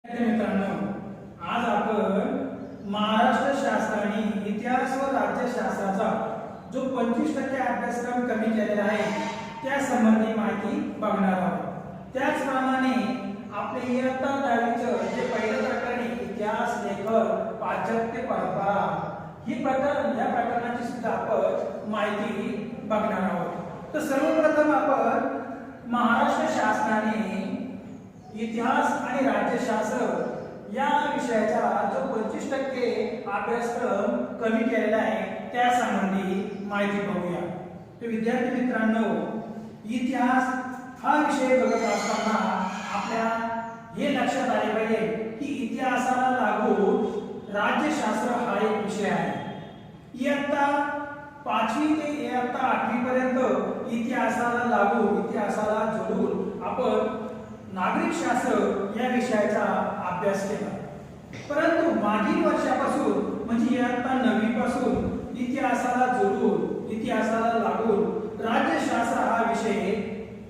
मित्रांनो, आज आपण महाराष्ट्र शासनाने इतिहास व राज्यशास्त्राचा जो 25% अभ्यासक्रम कमी केलेला आहे त्या संबंधी माहिती बघणार आहोत। त्याचप्रमाणे आपले इयत्ता 10वीचं जे पहिलं प्रकरण आहे इतिहास लेखन पाश्चात्य परंपरा या प्रकरणाची सुद्धा आपण माहिती बघणार आहोत। तर सर्वप्रथम आपण महाराष्ट्र शासनाने इतिहास आणि राज्यशास्त्र या विषयाचा जो 25% अभ्यासक्रम कमी केलेला आहे त्या संबंधी माहिती बघूया। तर विद्यार्थी मित्रांनो, इतिहास हा विषय बघत असताना आपल्या हे लक्षात आले पाहिजे की इतिहासाला लागू राज्यशास्त्र हा एक विषय आहे। इयत्ता 5वी ते इयत्ता 8वी पर्यंत इतिहासाला लागू इतिहासाला जोडून आपण नागरिक शास्त्र या विषयाचा अभ्यास केला, परंतु मागील वर्षापासून म्हणजे इयत्ता 9वी पासून इतिहासाला जोडून इतिहासाला लागून राज्यशास्त्र हा विषय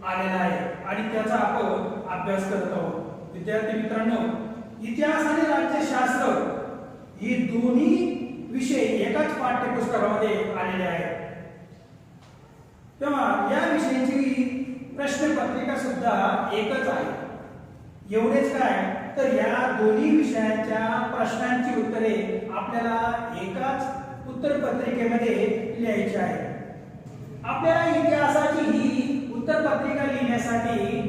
आलेला आहे आणि त्याचा आपण अभ्यास करत आहोत। विद्यार्थी मित्रांनो, इतिहास आणि राज्यशास्त्र ही दोन्ही विषय एकाच पाठ्यपुस्तकामध्ये आलेले आहेत। तेव्हा या विषयाची प्रश्नपत्रिका सुद्धा एकच आहे। एवढेच काय, तर या दोन्ही विषयांच्या प्रश्नांची उत्तरे आपल्याला एकाच उत्तरपत्रिकेमध्ये लिहायची आहे। आपल्याला इतिहासाची ही उत्तरपत्रिका लिहिण्यासाठी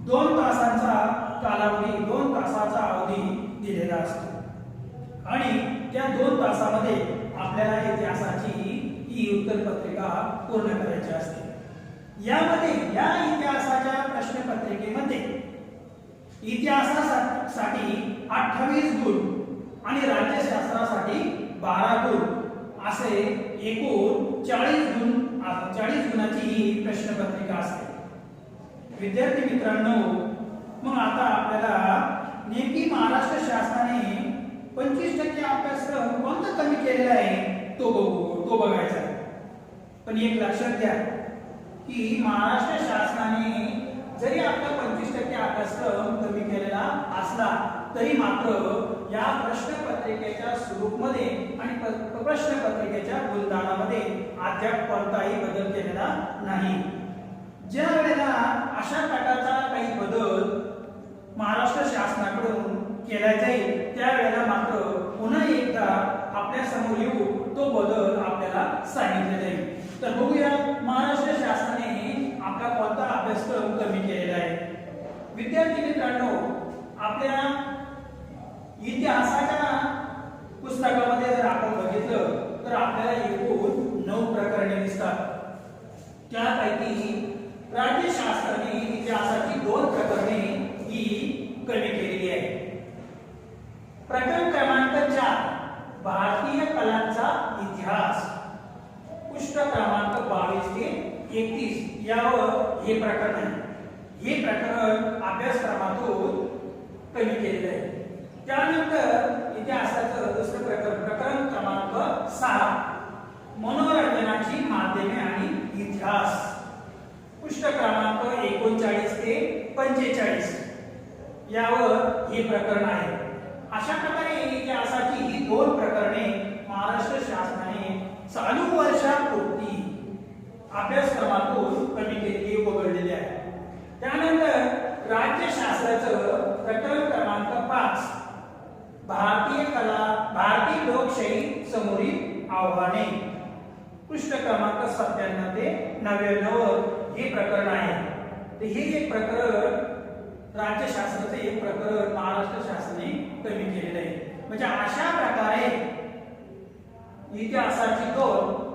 2 तासांचा कालावधी 2 तासाचा अवधी दिलेला असतो आणि त्या 2 तासामध्ये आपल्याला इतिहासाची ही उत्तरपत्रिका पूर्ण करायची असते। यामध्ये या इतिहासाच्या प्रश्नपत्रिकेमध्ये इतिहासासाठी 28 गुण आणि राज्यशास्त्रासाठी 12 गुण असे एकूण 40 गुणाची ही प्रश्नपत्रिका असते। विद्यार्थी मित्रांनो, मग आता आपल्याला नेमकी महाराष्ट्र शासनाने 25% अभ्यासक्रम कोणता कमी केलेला आहे तो बघायचा आहे। पण एक लक्षात घ्या की महाराष्ट्र शासनाने जरी आपला 25% अभ्यासक्रम कमी केलेला असला तरी मात्र या प्रश्नपत्रिकेच्या स्वरूपामध्ये आणि प्रश्नपत्रिकेच्या गुणधर्मामध्ये अद्याप कोणताही बदल केलेला नाही। ज्या वेळेला अशा प्रकारचा काही बदल महाराष्ट्र शासनाकडून केला जाईल त्यावेळेला मात्र पुन्हा एकदा आपल्या समोर येऊ तो बदल आपल्याला सांगितले जाईल। तर बघूया महाराष्ट्र शासनाने आपला कोणता अभ्यासक्रम कमी केलेला आहे। विद्यार्थी मित्रांनो, आपल्या इतिहासाच्या पुस्तकामध्ये जर आपण बघितलं तर आपल्याला एकूण 9 प्रकरणे दिसतात। त्यापैकी राज्यशास्त्राने इतिहासाची 2 प्रकरणे ही कमी केलेली आहे। प्रकरण क्रमांक 4 भारतीय कलांचा इतिहास, पृष्ठ क्रमांक 22 ते 31 यावर हे प्रकरण आहे। हे प्रकरण अभ्यासक्रमातून कमी केलेले आहे। त्यानंतर इतिहासाचं दुसरं प्रकरण क्रमांक 6 मनोरंजनाची माध्यमे आणि इतिहास, पृष्ठ क्रमांक 39 ते 45 यावर हे प्रकरण आहे। अशा प्रकारे इतिहासाची ही 2 प्रकरणे महाराष्ट्र शासनाने चालू वर्षापूर्ती अभ्यासक्रमातून कमी केलेली वगळलेली आहे। त्यानंतर राज्यशास्त्राचं प्रकरण क्रमांक 5 भारतीय लोकशाही समोरील आव्हाने, पृष्ठ क्रमांक 97 ते 99 हे प्रकरण आहे। तर हे एक प्रकरण राज्यशास्त्राचं एक प्रकरण महाराष्ट्र शासनाने कमी केलेलं आहे। म्हणजे अशा प्रकारे इतिहासाची 2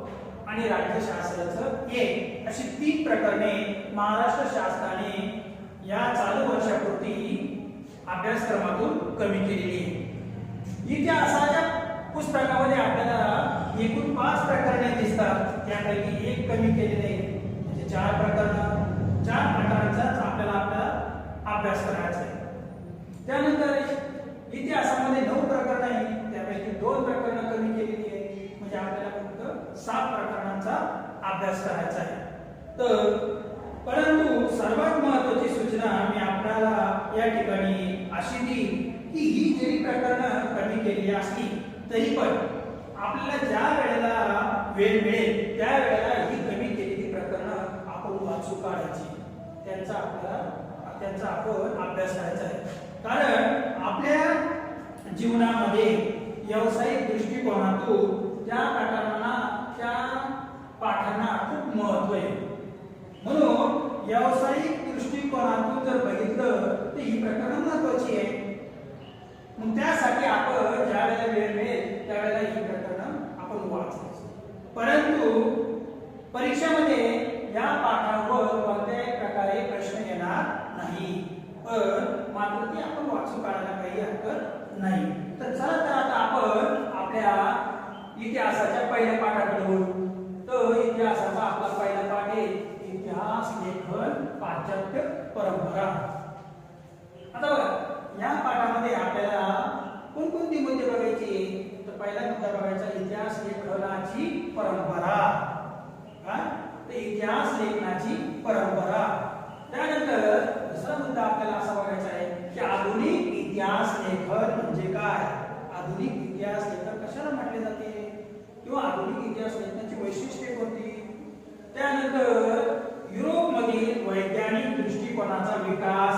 आणि राज्यशास्त्राचं 1 अशी 3 प्रकरणे महाराष्ट्र शासनाने या चालू वर्षापूर्ती अभ्यासक्रमातून कमी केलेली आहे। इतिहासाच्या पुस्तकामध्ये आपल्याला एकूण 5 प्रकरणे दिसतात, त्यापैकी 1 कमी केलेले आहे। म्हणजे 4 प्रकारांचाच आपल्याला अभ्यास करायचा आहे। त्यानंतर इतिहासामध्ये 9 प्रकरणे आहेत, त्यापैकी 2 प्रकरणं कमी केलेली आहे। म्हणजे आपल्याला फक्त 7 प्रकरणांचा अभ्यास करायचा आहे। तर परंतु सर्वात महत्त्वाची सूचना मी आपल्याला या ठिकाणी अशी देईन की ही जरी प्रकरणं कमी केली असली तरी पण आपल्याला ज्या वेळेला वेळ मिळेल त्या वेळेला ही कमी केलेली प्रकरणं आपण वाचू काढायची, त्यांचा आपण अभ्यास करायचा आहे. कारण आपल्या जीवनामध्ये व्यावसायिक दृष्टिकोनातून त्या प्रकरणांना त्या पाठांना खूप महत्त्व आहे. म्हणून व्यावसायिक दृष्टिकोनातून जर बघितलं तर ही प्रकरणं महत्त्वाची आहे. मग त्यासाठी आपण ज्या वेळेला वेळ मिळेल त्यावेळेला ही प्रकरणं आपण वाचायची. परंतु परीक्षेमध्ये या पाठावर कोणत्याही प्रकारे प्रश्न येणार नाही, पण मात्र ती आपण वाचू काढायला काही हरकत नाही. तर चला तर आता आपण आपल्या इतिहासाच्या पहिल्या पाठाकडे वळू. तर इतिहासाचा आपला पहिला पाठ आहे इतिहास लेखन पाश्चात्य परंपरा. आता बघा या पाठामध्ये आपल्याला कोणकोणती मुद्दे बघायचे. तर पहिला मुद्दा बघायचा इतिहास लेखनाची परंपरा. काय तर इतिहास लेखनाची परंपरा. त्यानंतर दुसरा मुद्दा आपल्याला असा बघायचा आहे की आधुनिक इतिहास लेखन म्हणजे काय, आधुनिक इतिहास लेखन कशाला म्हटले जाते किंवा आधुनिक इतिहास लेखनाची वैशिष्ट्ये कोणती. त्यानंतर युरोपमधील वैज्ञानिक दृष्टिकोनाचा विकास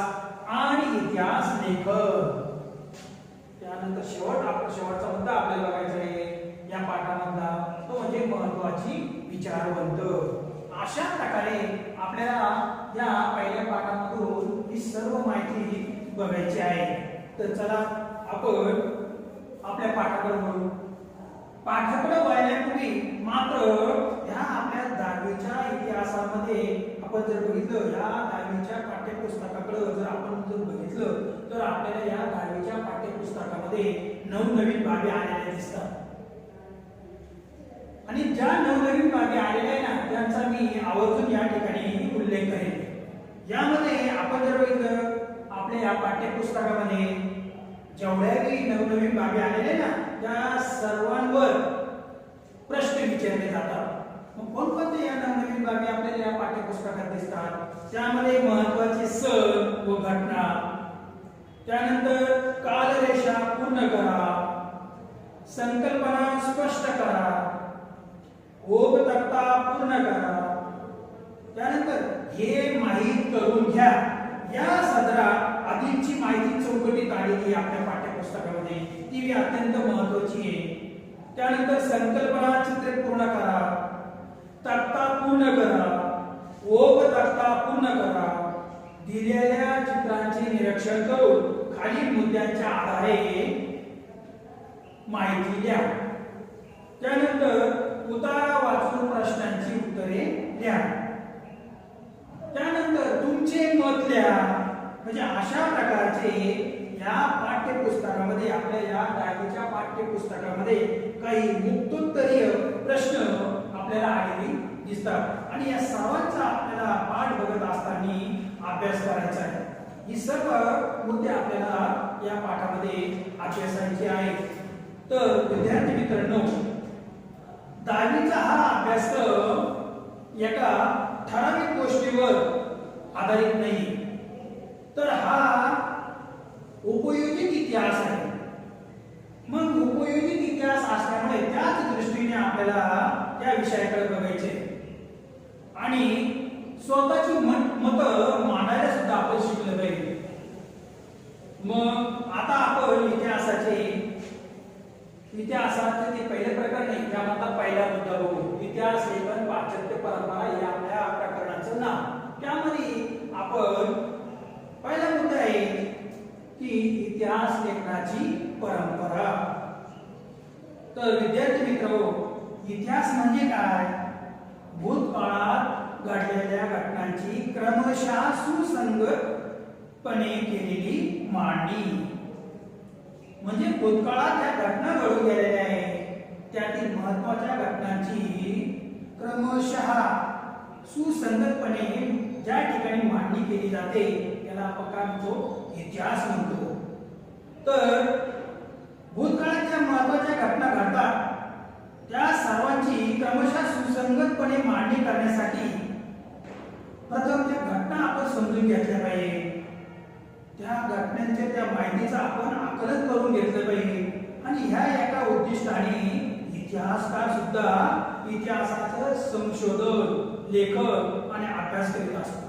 आणि इतिहास लेखन. त्यानंतर शेवटचा मुद्दा आपल्याला बघायचा आहे या पाठामधला तो म्हणजे महत्त्वाची विचारवंत. अशा प्रकारे आपल्याला या पहिल्या पाठामधून ही सर्व माहिती बघायची आहे. तर चला आपण आपल्या पाठाकडे वळू. पाठाकडे वळण्यापूर्वी मात्र ह्या आपल्या 10वीच्या इतिहासामध्ये आपण जर बघितलं या 10वीच्या पाठ्यपुस्तकाकडे जर आपण जर बघितलं तर आपल्याला या 10वीच्या पाठ्यपुस्तकामध्ये नवनवीन बाबी आलेल्या दिसतात. आणि ज्या नवनवीन बाबी आलेल्या आहे ना त्यांचा मी आवर्जून या ठिकाणी उल्लेख करेन. यामध्ये आपण जर बघितलं आपल्या या पाठ्यपुस्तकामध्ये जेवढ्याही नवनवीन बाबी आलेल्या आहे ना त्या सर्वांवर प्रश्न विचारले जातात. मग कोणकोणते या नवनवीन बाबी आपल्याला या पाठ्यपुस्तकात दिसतात. त्यामध्ये महत्त्वाचे सण व घटना, त्यानंतर कालरेषा पूर्ण करा, संकल्पना स्पष्ट करा, ओघ तक्ता पूर्ण करा, त्यानंतर हे माहीत करून घ्या या सदरा आधीची माहिती चौकटीत आलेली आपल्या पाठ्यपुस्तकामध्ये ती अत्यंत महत्त्वाची आहे. त्यानंतर संकल्पना चित्रे पूर्ण करा, तक्ता पूर्ण करा, ओघ तक्ता पूर्ण करा, दिलेल्या चित्रांचे निरीक्षण करून खालील मुद्द्यांच्या आधारे माहिती द्या. त्यानंतर उतारा वाचून प्रश्नांची उत्तरे द्या. त्यानंतर तुमचे मत लिहा. म्हणजे अशा प्रकारचे या पाठ्यपुस्तकामध्ये आपल्या या 10वीच्या पाठ्यपुस्तकामध्ये काही मुक्तोत्तरीय प्रश्न आपल्याला आलेले दिसतात आणि या सर्वांचा आपल्याला पाठ बघत असताना अभ्यास करायचा आहे. ही सर्व मुद्दे आपल्याला या पाठामध्ये अभ्यासायचे आहेत. तर विद्यार्थी मित्रांनो 10वीचा हा अभ्यासक्रम एका ठराविक गोष्टीवर आधारित नाही, तर हा उपयोजित इतिहास आहे. मग उपयोजित इतिहास असल्यामुळे त्याच दृष्टीने आपल्याला त्या विषयाकडे बघायचे आणि स्वतःची मत मांडायला सुद्धा आपण शिकलं पाहिजे. मग आता आपण इतिहासाचे ते पहिले प्रकरण आहे त्यामधला पहिला मुद्दा बघू. इतिहास लेखन पाश्चात्य परंपरा हे आपल्या प्रकरणाचं नाव. त्यामध्ये आपण पहिला मुद्दा आहे की इतिहास लेखनाची परंपरा. तर विद्यार्थी मित्रांनो इतिहास म्हणजे काय? भूतकाळात घडलेल्या घटनांची क्रमशः सुसंगतपणे केलेली मांडणी. म्हणजे भूतकाळात ज्या घटना घडून गेलेल्या आहेत त्यातील महत्त्वाच्या घटनांची क्रमशः सुसंगतपणे ज्या ठिकाणी मांडणी केली जाते याला आपण काय म्हणतो? इतिहास म्हणतो. तर भूतकाळात महत्त्वाच्या घटना घडतात त्या सर्वांची क्रमशः सुसंगतपणे मांडणी करण्यासाठी प्रथम त्या समजून घेतल्या पाहिजे, त्या घटनांच्या त्या माहितीचं आपण आकलन करून घेतलं पाहिजे. आणि ह्या एका उद्दिष्टाने इतिहासकार सुद्धा इतिहासाचं संशोधन, लेखन आणि अभ्यास करीत असतात.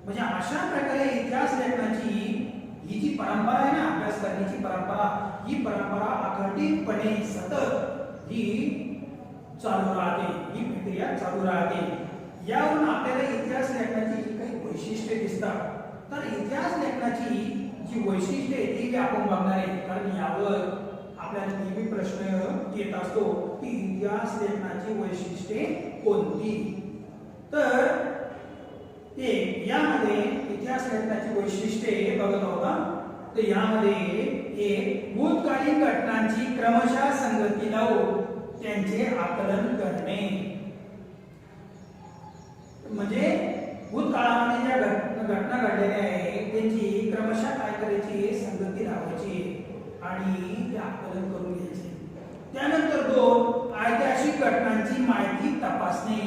म्हणजे अशा प्रकारे इतिहास लेखनाची ही जी परंपरा आहे ना, अभ्यास करण्याची परंपरा, ही परंपरा अखंडितपणे सतत ही चालू राहते, ही प्रक्रिया चालू राहते. यावरून आपल्याला इतिहास लेखनाची जी काही वैशिष्ट्ये दिसतात, तर इतिहास लेखनाची जी वैशिष्ट्ये आहेत ती आपण बघणार आहे. कारण यावर आपल्याला नेहमी प्रश्न येत असतो की इतिहास लेखनाची वैशिष्ट्ये कोणती. तर ते यामध्ये इतिहास लेखनाची वैशिष्ट्ये बघत आहोत. तर यामध्ये एक भूतकालीन घटनांची क्रमशः संगती लावून त्यांचे आकलन करणे. म्हणजे भूतकाळामध्ये ज्या घटना घडलेल्या आहेत त्यांची क्रमशः काय करायची, संगती लावायची आणि ते आकलन करून घ्यायचे. त्यानंतर 2 ऐतिहासिक घटनांची माहिती तपासणे.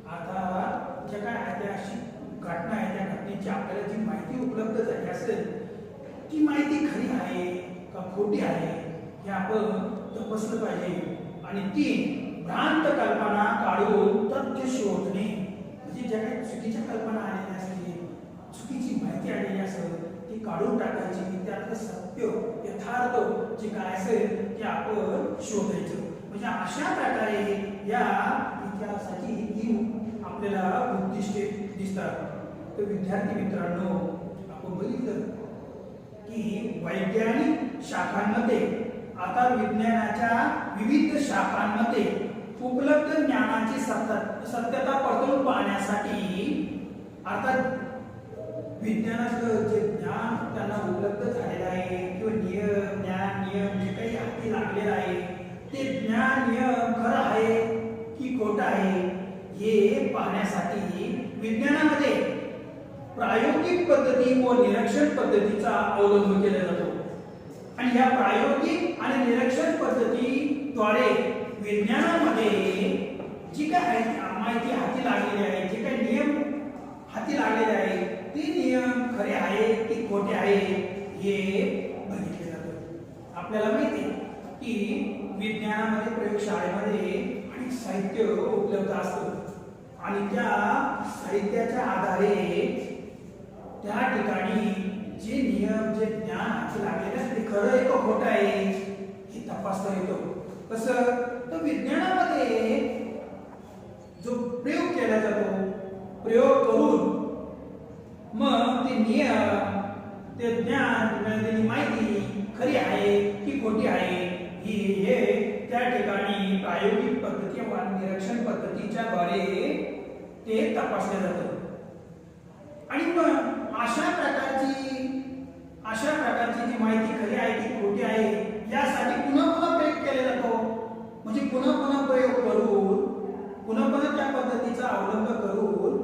आता ज्या काय ऐतिहासिक घटना आहे त्या घटनेची आपल्याला जी माहिती उपलब्ध झाली असेल ती माहिती खरी आहे का खोटी आहे हे आपण तपासलं पाहिजे. आणि 3 भ्रांत कल्पना काढून तथ्य शोधणे. म्हणजे ज्या काही चुकीच्या कल्पना आलेल्या असतील, चुकीची माहिती आलेली असेल ती काढून टाकायची, त्यातलं सत्य यथार्थ जे काय असेल ते आपण शोधायचं. म्हणजे अशा प्रकारे या इतिहासाची ही आपल्याला उद्दिष्टे दिसतात. तर विद्यार्थी मित्रांनो, आपण बघितलं की वैज्ञानिक शाखांमध्ये आता विज्ञानाच्या विविध शाखांमध्ये उपलब्ध ज्ञानाची सत्यता पडताळून पाहण्यासाठी अर्थात विज्ञानाचं जे ज्ञान त्यांना उपलब्ध झालेलं आहे किंवा नियम जे काही हाती लागलेलं आहे ते ज्ञान नियम खरं आहे की खोटं आहे हे पाहण्यासाठी विज्ञानामध्ये प्रायोगिक पद्धती व निरीक्षण पद्धतीचा अवलंब केला जातो. आणि या प्रायोगिक आणि निरीक्षण पद्धतीद्वारे विज्ञानामध्ये जी काय माहिती हाती लागलेली आहे, जे काही नियम हाती लागलेले आहे ते नियम खरे आहे की खोटे आहे हे बघितले जातं. आपल्याला माहिती आहे की विज्ञानामध्ये प्रयोगशाळेमध्ये अनेक साहित्य उपलब्ध असतं आणि त्या साहित्याच्या आधारे त्या ठिकाणी जे नियम, जे ज्ञान हाती लागलेले आहे ते खरं आहे का खोटं आहे हे तपासता येतो. कसं तर विज्ञानामध्ये जो प्रयोग केला जातो, प्रयोग करून मग ते नियम, ते ज्ञान, मिळालेली माहिती खरी आहे की खोटी आहे हे त्या ठिकाणी प्रायोगिक पद्धती व निरीक्षण पद्धतीच्या द्वारे ते तपासले जातं. आणि मग अशा प्रकारची जी माहिती खरी आहे की खोटी आहे यासाठी पुन्हा प्रयोग केला जातो. म्हणजे पुन्हा प्रयोग करून पुन्हा त्या पद्धतीचा अवलंब करून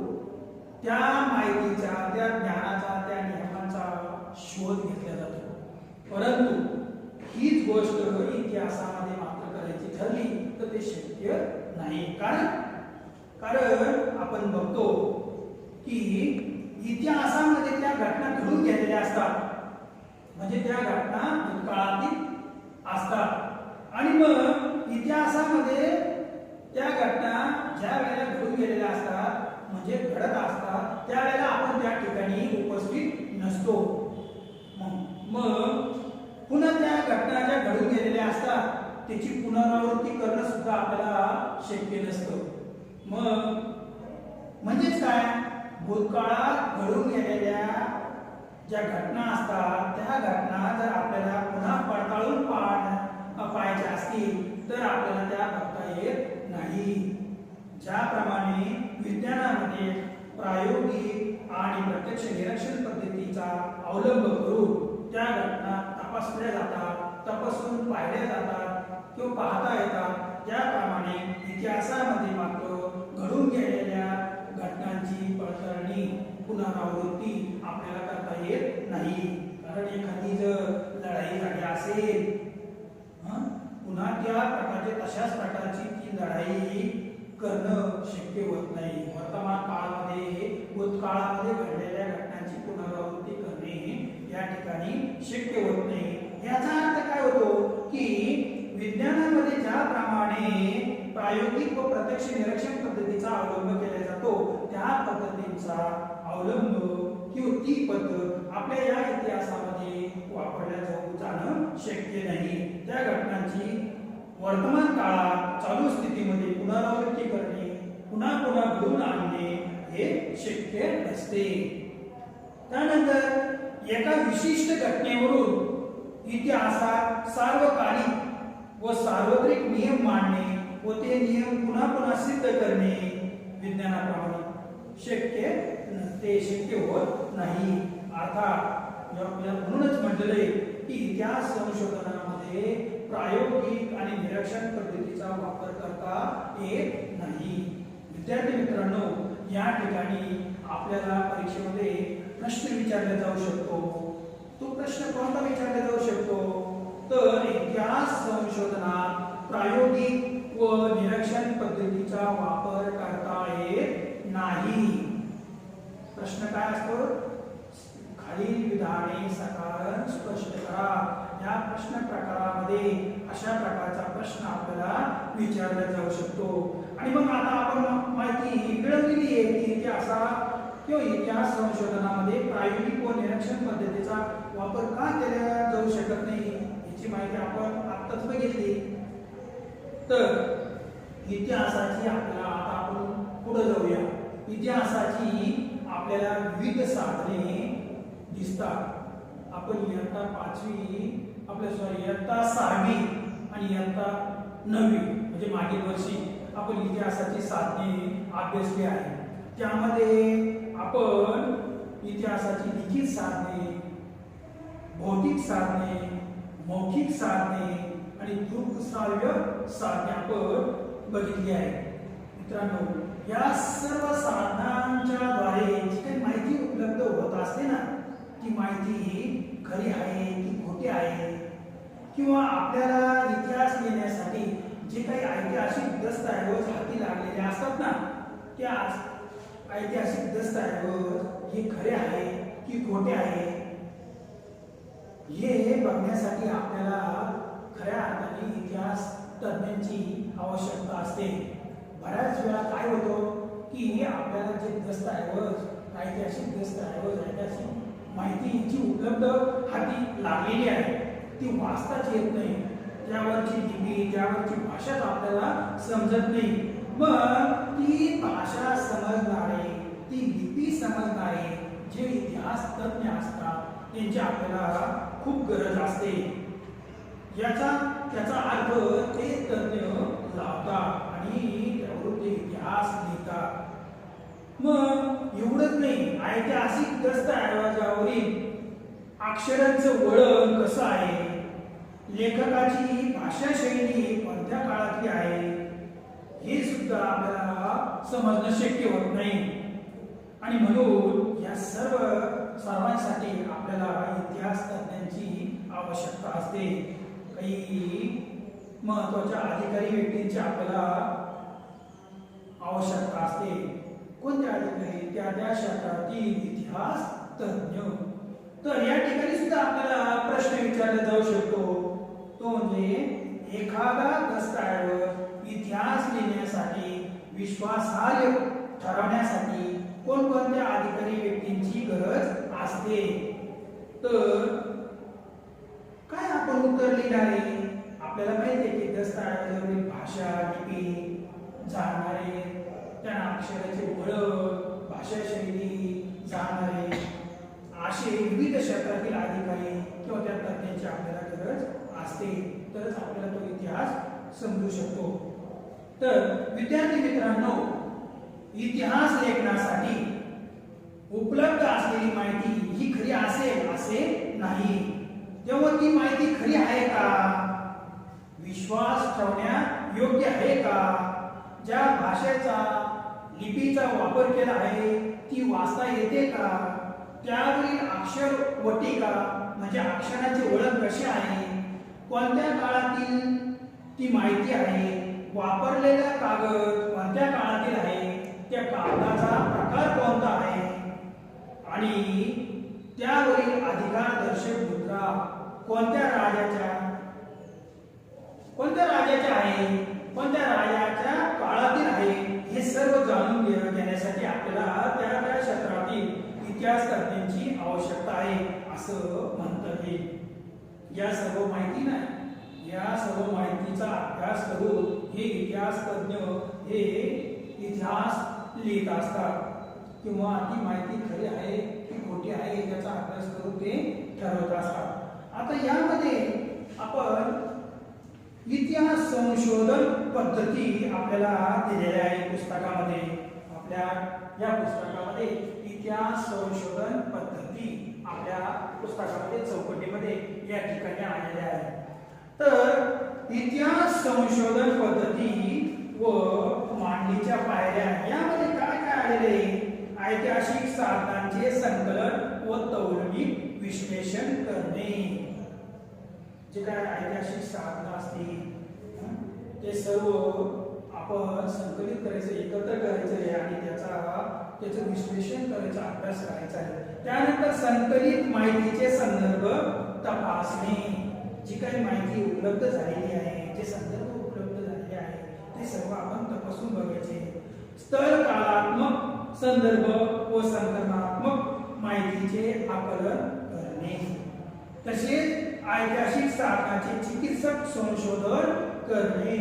त्या माहितीचा, त्या ज्ञानाचा, त्या नियमांचा शोध घेतला जातो. परंतु हीच गोष्ट इतिहासामध्ये मात्र करायची ठरली तर ते शक्य नाही. कारण आपण बघतो की इतिहासामध्ये त्या घटना घडून गेलेल्या असतात. म्हणजे त्या घटना भूतकाळातील असतात आणि मग इतिहासामध्ये त्या घटना ज्या वेळेला घडून गेलेल्या असतात म्हणजे घडत असतात त्यावेळेला आपण त्या ठिकाणी उपस्थित नसतो. मग पुन्हा त्या घटना ज्या घडून गेलेल्या असतात त्याची पुनरावृत्ती करणं सुद्धा आपल्याला शक्य नसतं. मग म्हणजेच काय, भूतकाळात घडून गेलेल्या ज्या घटना असतात त्या घटना जर आपल्याला पुन्हा पडताळून पाहायच्या असतील तर आपल्याला त्या बघता येत नाही. ज्याप्रमाणे विज्ञानामध्ये प्रायोगिक आणि प्रत्यक्ष निरीक्षण पद्धतीचा अवलंब करून त्या घटना तपासल्या जातात, तपासून पाहिल्या जातात किंवा पाहता येतात, त्याप्रमाणे इतिहासामध्ये मात्र घडून गेलेल्या घटनांची पडताळणी, पुनरावृत्ती आपल्याला करता येत नाही. कारण एखादी जर लढाई झाली असेल पुन्हा त्या प्रकारची तशाच प्रकारची ती लढाई करणं शक्य होत नाही. वर्तमान काळामध्ये भूतकाळामध्ये घडलेल्या घटनांची पुनरावृत्ती करणे या ठिकाणी शक्य होत नाही. याचा अर्थ काय होतो की विज्ञानामध्ये ज्याप्रमाणे प्रायोगिक व प्रत्यक्ष निरीक्षण पद्धतीचा अवलंब केला जातो त्या पद्धतीचा अवलंब किंवा ती पद्धत आपल्या या इतिहासामध्ये वापरल्या जाणं शक्य नाही. त्या घटनांची वर्तमान काळात चालू स्थितीमध्ये पुनरावृत्ती करणे पुन्हा पुन्हा घडवून आणणे हे शक्य नसते. त्यानंतर एका विशिष्ट घटनेवरून इतिहासात सार्वकालिक व सार्वत्रिक नियम मांडणे व ते नियम पुन्हा पुन्हा सिद्ध करणे विज्ञानाप्रमाणे शक्य नसते, शक्य होत नाही. अर्थात म्हणूनच म्हटले की इतिहास संशोधनामध्ये प्रायोगिक आणि निरीक्षण पद्धतीचा वापर करता येत नाही. विद्यार्थी मित्रांनो, या ठिकाणी आपल्याला परीक्षेमध्ये प्रश्न विचारला जाऊ शकतो. तो प्रश्न कोणता विचारला जाऊ शकतो तर इतिहास संशोधनात प्रायोगिक व निरीक्षण पद्धतीचा वापर करता येत नाही. प्रश्न काय असतो? खालील विधाने साकारण स्पष्ट करा. या प्रश्न प्रकारामध्ये अशा प्रकारचा प्रश्न आपल्याला विचारला जाऊ शकतो. आणि मग आता आपण माहिती मिळवलेली आहे की इतिहासात किंवा इतिहास संशोधनामध्ये प्रायोगिक व निरीक्षण पद्धतीचा वापर का केला जाऊ शकत नाही याची माहिती आपण आत्ताच बघितली. तर इतिहासाची आपल्याला आता आपण पुढे जाऊया. इतिहासाची आपल्याला विविध साधने दिसतात. आपण इयत्ता 5वी इयत्ता 6वी आणि इयत्ता 9वी म्हणजे मागील वर्षी आपण इतिहासाची साधने अभ्यासली आहे. त्यामध्ये आपण इतिहासाची लिखित साधने, भौतिक साधने, मौखिक साधने आणि दृकश्राव्य साधने आपण बघितली आहे. मित्रांनो, या सर्व साधनांच्या द्वारे जी काही माहिती उपलब्ध होत असते ना ती माहिती खरी आहे की खोटी आहे किंवा आपल्याला इतिहास लिहिण्यासाठी जे काही ऐतिहासिक दस्तऐवज हाती लागलेले असतात ना त्या ऐतिहासिक दस्तऐवज हे खरे आहे की खोटे आहे हे बघण्यासाठी आपल्याला खऱ्या अर्थाने इतिहास तज्ञांची आवश्यकता असते. बऱ्याच वेळा काय होतं की आपल्याला जे दस्तऐवज ऐतिहासिक माहिती जी उपलब्ध हाती लागलेली आहे ती वाचताच येत नाही. त्यावरची लिपी त्यावरची भाषाच आपल्याला समजत नाही. मग ती भाषा समजणारे ती लिपी समजणारे जे इतिहास तज्ञ असतात त्यांची आपल्याला खूप गरज असते. त्याचा अर्थ ते तज्ञ लावतात आणि त्यावरून ते इतिहास लिहितात. मग एवढंच नाही, ऐतिहासिक दस्तऐवजावरील अक्षरांचं वळण कसं आहे, लेखकाची भाषा शैली कोणत्या काळातली आहे हे सुद्धा आपल्याला समजणं शक्य होत नाही. आणि म्हणून या सर्वांसाठी आपल्याला इतिहास तज्ञांची आवश्यकता असते. काही महत्त्वाच्या अधिकारी व्यक्तींची आपल्याला आवश्यकता असते. कोणत्या अधिकारी? त्या क्षेत्रातील इतिहास तज्ञ. तर या ठिकाणी सुद्धा आपल्याला प्रश्न विचारला जाऊ शकतो. तो म्हणजे एखादा दस्तऐवज इतिहास लिहिण्यासाठी विश्वासार्ह ठरवण्यासाठी कोणकोणत्या अधिकारी व्यक्तींची गरज असते. तर काय आपण उत्तर लिहिणारे? आपल्याला माहिती आहे की दस्तऐवजावरील भाषा लिपी जाणणारे, त्या अक्षराचे वळण भाषा शैली जाणणारे असे विविध क्षेत्रातील अधिकारी किंवा त्या तज्ञांची आपल्याला गरज असते. तरच आपल्याला तो इतिहास समजू शकतो. तर विद्यार्थी मित्रांनो, इतिहास लेखनासाठी उपलब्ध असलेली माहिती ही खरी असेल असे नाही. तेव्हा ती माहिती खरी आहे का, विश्वास ठेवण्या योग्य आहे का, ज्या भाषेचा लिपीचा वापर केला आहे ती वाचता येते का, त्यावरील अक्षर वटिका म्हणजे अक्षराचे वळण कसे आहे, कोणत्या काळातील ती माहिती आहे वापरलेला कागद कोणत्या काळातील आहे, त्या कागदाचा प्रकार कोणता आहे आणि त्यावरील अधिकारदर्शक मुद्रा कोणत्या राजाच्या आहे, कोणत्या राजाच्या काळातील आहे, हे सर्व जाणून घेण्यासाठी आपल्याला त्या त्या क्षेत्रातील इतिहास तज्ञांची आवश्यकता आहे असं म्हणतात. या सर्व माहिती नाही, या सर्व माहितीचा अभ्यास करून हे इतिहास तज्ञ हे इतिहास लिहित असतात किंवा ती माहिती खरी आहे की खोटी आहे याचा अभ्यास करून ते ठरवत असतात. आता यामध्ये आपण इतिहास संशोधन पद्धती आपल्याला दिलेल्या आहे पुस्तकामध्ये. आपल्या या पुस्तकामध्ये इतिहास संशोधन पद्धती आपल्या पुस्तकामध्ये चौकटीमध्ये या ठिकाणी आलेल्या आहेत. तर इतिहास संशोधन पद्धती व मांडणीच्या पायऱ्या यामध्ये काय काय आलेले? ऐतिहासिक साधनांचे संकलन व तौलनिक विश्लेषण करणे. जे काय ऐतिहासिक साधनं असतील ते सर्व आपण संकलित करायचं, एकत्र करायचं आहे आणि त्याचं विश्लेषण करायचं, अभ्यास करायचा आहे. त्यानंतर संकलित माहितीचे संदर्भ तपासणे. जी काही माहिती उपलब्ध झालेली आहे, जे संदर्भ उपलब्ध झालेले आहे ते सर्व आपण तपासून बघायचे. स्थळ काळात्मक संदर्भ व संकलनात्मक माहितीचे आकलन करणे. तसेच ऐतिहासिक साधनाचे चिकित्सक संशोधन करणे.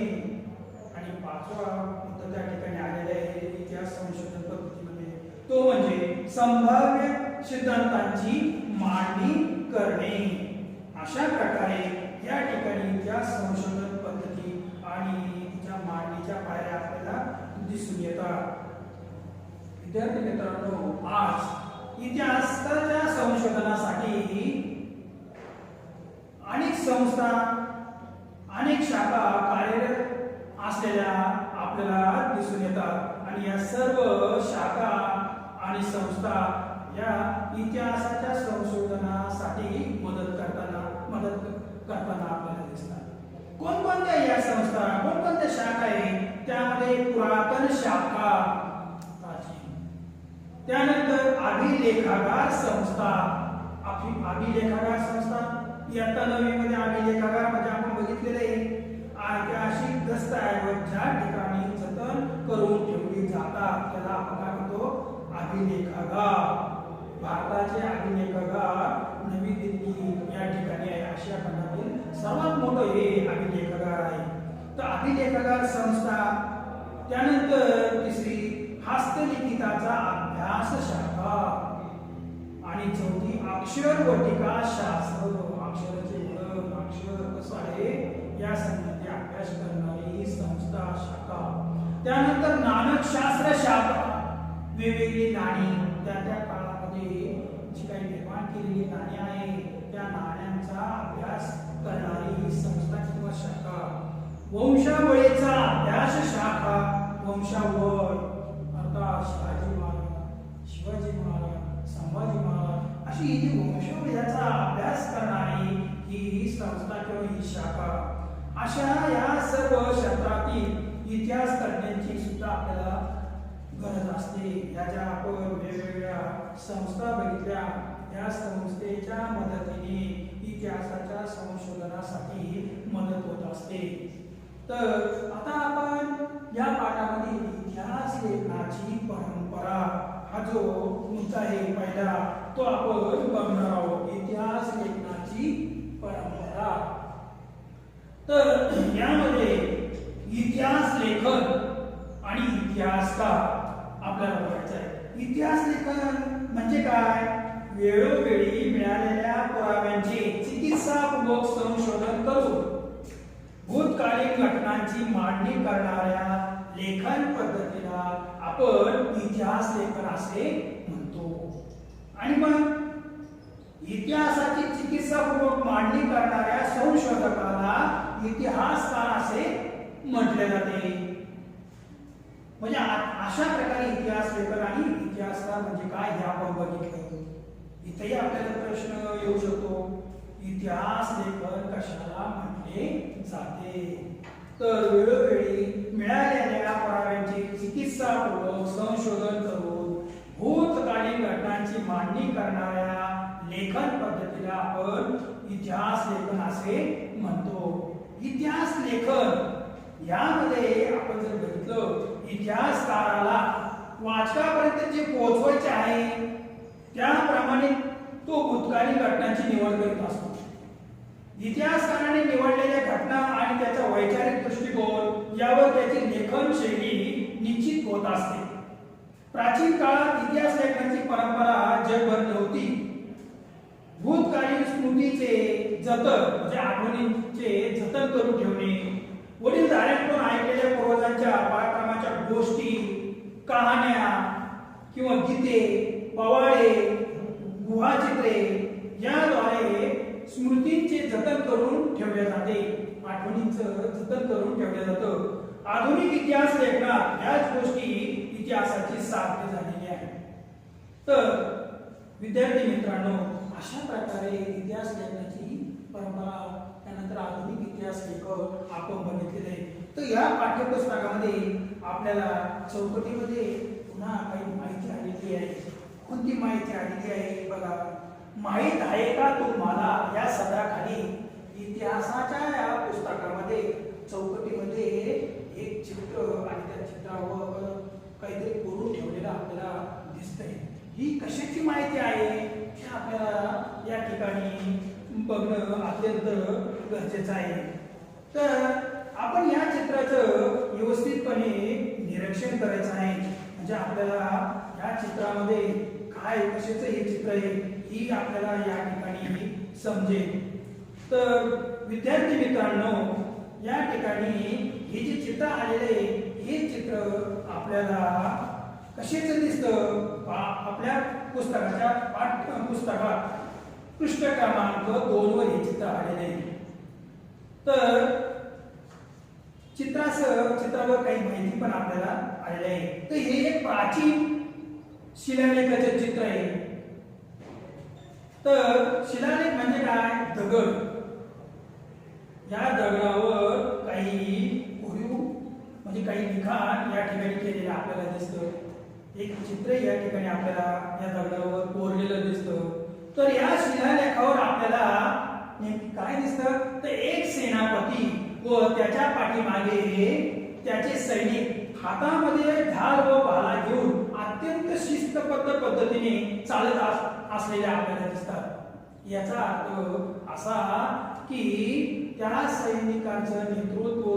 आणि पाचवा मुद्दा त्या ठिकाणी आलेला आहे इतिहास संशोधन पद्धतीमध्ये, तो म्हणजे संभाव्य सिद्धांतांची मांडणी करणे. अशा प्रकारे या ठिकाणी इतिहास संशोधन पद्धती आणि तिच्या मांडणीच्या पायऱ्या आपल्याला दिसून येतात. विद्यार्थी मित्रांनो, आज इतिहासाच्या संशोधनासाठी अनेक संस्था, अनेक शाखा कार्यरत असलेल्या आपल्याला दिसून येतात आणि या सर्व शाखा आणि संस्था या इतिहासाच्या संशोधनासाठी मदत करताना आपल्याला दिसतात. कोणकोणत्या या संस्था, कोणकोणत्या शाखा आहेत? त्यामध्ये पुरातन शाखा, त्यानंतर अभिलेखागार संस्था. अभिलेखागार संस्था इयत्ता 9वी मध्ये अभिलेखागार म्हणजे आपण बघितलेले ऐतिहासिक दस्तऐवज ज्या ठिकाणी जतन करून ठेवली जातात त्याला आपण काय म्हणतो? अभिलेखागार. भारताचे अभिलेखागार नवी दिल्ली या ठिकाणी आहे. आशिया खंडातील सर्वात मोठं हे अभिलेखागार आहे. तर अभिलेखागार संस्था. त्यानंतर तिसरी हस्तलिखिताचा अभ्यास शाखा आणि चौथी अक्षरवटिका शास्त्र. अक्षराचे वळण, अक्षर कसं आहे या संबंधी अभ्यास करणारी ही संस्था, शाखा. त्यानंतर नाणकशास्त्र शाखा. वेगवेगळी नाणी, त्या त्या काळामध्ये जी काही निर्माण केलेली नाणी आहे त्या नाण्यांचा अभ्यास करणारी ही संस्था किंवा शाखा. वंशावळीचा अभ्यास शाखा. वंशावळ अर्थात शिवाजी महाराज, शिवाजी महाराज, संभाजी महाराज अशी ही वंशावळ याचा अभ्यास करणारी ही संस्था किंवा ही शाखा. अशा या सर्व क्षेत्रातील इतिहास तज्ञांची सुद्धा आपल्याला गरज असते. या ज्या आपण वेगवेगळ्या संस्था बघितल्या त्या संस्थेच्या मदतीने इतिहासाच्या संशोधनासाठी मदत होत असते. तर आता आपण या पाठामध्ये इतिहास लेखनाची परंपरा हा जो मुद्दा आहे पहिला तो आपण बघणार आहोत. इतिहास लेखनाची परंपरा. तर यामध्ये इतिहास लेखन आणि इतिहासकार आपल्याला बघायचं आहे. इतिहास लेखन म्हणजे काय? वेळोवेळी मिळालेल्या पुराव्यांचे चिकित्सापूर्वक संशोधन करून भूतकालीन घटनांची मांडणी करणाऱ्या लेखन पद्धतीला आपण इतिहास लेखन असे म्हणतो. आणि मग इतिहासाची चिकित्सापूर्वक मांडणी करणाऱ्या संशोधकाला इतिहासकार असे म्हटले जाते. म्हणजे अशा प्रकारे इतिहास लेखन आणि इतिहासकार म्हणजे काय हे आपण बघितलं. इथेही आपल्याला प्रश्न येऊ शकतो, इतिहास लेखन कशाला म्हटले जाते? तर वेळोवेळी मिळालेल्या पुराव्यांची चिकित्सापूर्वक संशोधन करून भूतकालीन घटनांची मांडणी करणाऱ्या लेखन पद्धतीला आपण इतिहास लेखन असे म्हणतो. इतिहास लेखन यामध्ये आपण जर बघितलं, इतिहासकाराला वाचकापर्यंत जे पोहोचवायचे आहे त्याप्रमाणे तो भूतकालीन घटनांची निवड करीत असतो. इतिहासकाराने निवडलेल्या घटना आणि त्याचा वैचारिक दृष्टिकोन यावर त्याची लेखन शैली निश्चित होत असते. प्राचीन काळात इतिहास लेखनाची परंपरा जगभर नव्हती. भूतकालीन स्मृतीचे जतन म्हणजे आठवणींचे जतन करून ठेवणे, वडील धाऱ्यांकडून ऐकलेल्या पूर्वजांच्या पराक्रमाच्या गोष्टी, कहाण्या किंवा गीते, पवाडे, गुहाचित्रे याद्वारे स्मृतींचे जतन करून ठेवले जाते, आठवणींचं जतन करून ठेवले जातं. आधुनिक इतिहास लेखनात याच गोष्टी इतिहासाची साध्य झालेली आहे. तर विद्यार्थी मित्रांनो, अशा प्रकारे इतिहास लेखनाची परंपरा त्यानंतर आधुनिक इतिहास लेखक आपण बघितलेले आहे. तर या पाठ्यपुस्तकामध्ये आपल्याला चौकटीमध्ये पुन्हा काही माहिती आलेली आहे. कोणती माहिती आलेली आहे बघा. माहित आहे का तुम्हाला या सदराखाली इतिहासाच्या या पुस्तकामध्ये चौकटीमध्ये एक चित्र आणि त्या चित्रावर काहीतरी कोरून ठेवलेलं आपल्याला दिसतंय. ही कशाची माहिती आहे हे आपल्याला या ठिकाणी बघणं अत्यंत गरजेचं आहे. तर आपण या चित्राचं व्यवस्थितपणे निरीक्षण करायचं आहे, म्हणजे आपल्याला या चित्रामध्ये काय कशाचं हे चित्र आहे ही आपल्याला या ठिकाणी समजेल. तर विद्यार्थी मित्रांनो, या ठिकाणी हे जे चित्र आलेले हे चित्र आपल्याला कशाचं दिसतं? आपल्या पुस्तकाच्या पाठ्यपुस्तकात पृष्ठ क्रमांक 2 वर हे चित्र आलेले आहे. तर चित्रावर काही माहिती पण आपल्याला आलेली आहे. तर हे एक प्राचीन शिलालेखाचे चित्र आहे. तर शिलालेख म्हणजे काय? दगड. या दगडावर काही कोरीव म्हणजे काही लिखाण या ठिकाणी केलेलं आपल्याला दिसतं. एक चित्र या ठिकाणी आपल्याला या दगडावर कोरलेलं दिसतं. तर या शिलालेखावर आपल्याला नेमकी काय दिसतं? तर एक सेनापती व त्याच्या पाठीमागे त्याचे सैनिक हातामध्ये ढाल व भाला घेऊन अत्यंत शिस्तबद्ध पद्धतीने चालत असलेले आपल्याला दिसतात. याचा अर्थ असा की त्या सैनिकांचं नेतृत्व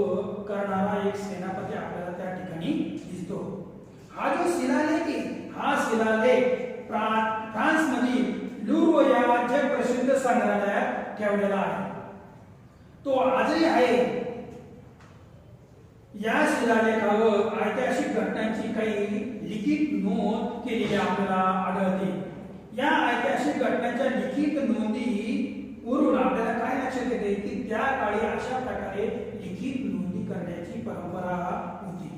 करणारा एक सेनापती आपल्याला त्या ठिकाणी दिसतो. हा जो शिलालेख आहे, हा शिलालेख फ्रान्स मधील लूव्र या जगप्रसिद्ध संग्रहालयात ठेवलेला आहे. तो आजही आहे. या शिलालेखावर ऐतिहासिक घटनांची काही लिखित नोंद केलेली आपल्याला आढळते. या ऐतिहासिक घटनांच्या लिखित नोंदी वरून आपल्याला काय लक्षात येते की त्या काळी अशा प्रकारे लिखित नोंदी करण्याची परंपरा होती.